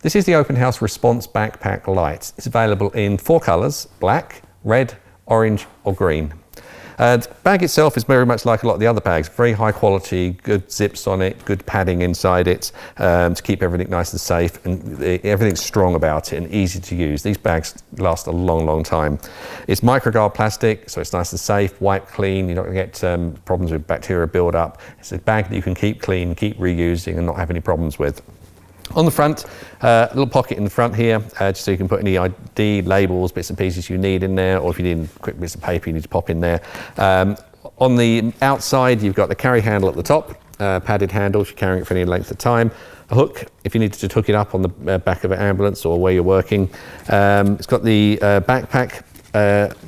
This is the Openhouse Response Backpack Lite. It's available in 4 colours: black, red, orange or green. The bag itself is very much like a lot of the other bags, very high quality, good zips on it, good padding inside it to keep everything nice and safe, and everything's strong about it and easy to use. These bags last a long, long time. It's microguard plastic, so it's nice and safe, wipe clean, you're not going to get problems with bacteria build up. It's a bag that you can keep clean, keep reusing and not have any problems with. On the front, a little pocket in the front here, just so you can put any ID, labels, bits and pieces you need in there, or if you need quick bits of paper you need to pop in there. On the outside, you've got the carry handle at the top, padded handle if you're carrying it for any length of time. A hook, if you need to just hook it up on the back of an ambulance or where you're working. It's got the backpack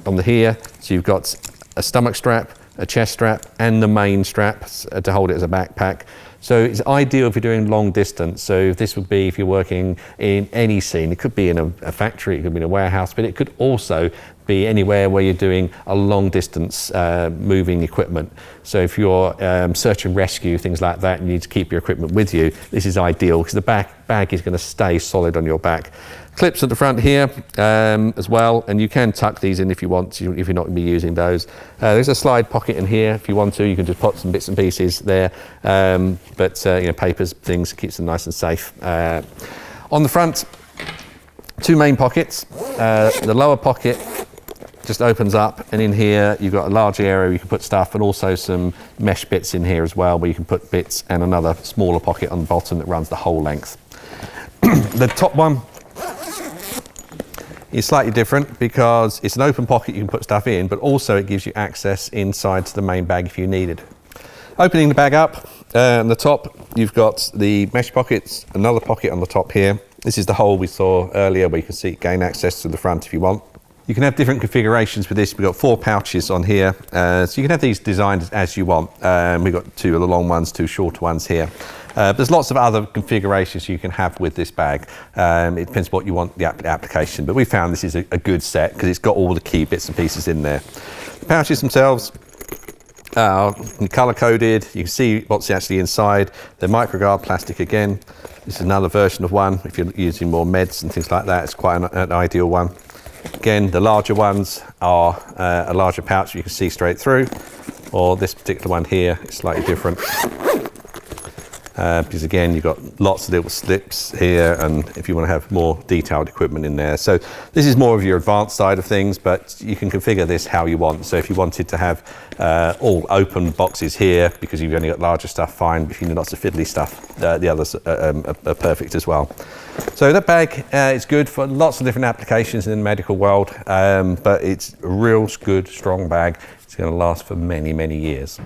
on the here, so you've got a stomach strap, a chest strap, and the main strap to hold it as a backpack. So it's ideal if you're doing long distance. So this would be if you're working in any scene. It could be in a factory, it could be in a warehouse, but it could also be anywhere where you're doing a long distance moving equipment. So if you're search and rescue, things like that, and you need to keep your equipment with you, this is ideal because the bag is going to stay solid on your back. Clips at the front here as well, and you can tuck these in if you want to, if you're not going to be using those. There's a slide pocket in here if you want to. You can just put some bits and pieces there, but you know, papers, things, keeps them nice and safe. On the front, 2 main pockets. The lower pocket just opens up, and in here you've got a large area you can put stuff, and also some mesh bits in here as well where you can put bits, and another smaller pocket on the bottom that runs the whole length. The top one is slightly different because it's an open pocket you can put stuff in, but also it gives you access inside to the main bag if you needed. Opening the bag up, on the top you've got the mesh pockets, another pocket on the top here. This is the hole we saw earlier where you can gain access to the front if you want. You can have different configurations with this. We've got 4 pouches on here, so you can have these designed as you want. We've got 2 of the long ones, 2 shorter ones here. There's lots of other configurations you can have with this bag. It depends what you want the application, but we found this is a good set because it's got all the key bits and pieces in there. The pouches themselves are colour coded. You can see what's actually inside. They're microguard plastic again. This is another version of one. If you're using more meds and things like that, it's quite an ideal one. Again, the larger ones are a larger pouch you can see straight through, or this particular one here is slightly different. Because again, you've got lots of little slips here, and if you want to have more detailed equipment in there. So this is more of your advanced side of things, but you can configure this how you want. So if you wanted to have all open boxes here, because you've only got larger stuff, fine. But if you need lots of fiddly stuff, the others are perfect as well. So that bag is good for lots of different applications in the medical world, but it's a real good, strong bag. It's going to last for many, many years.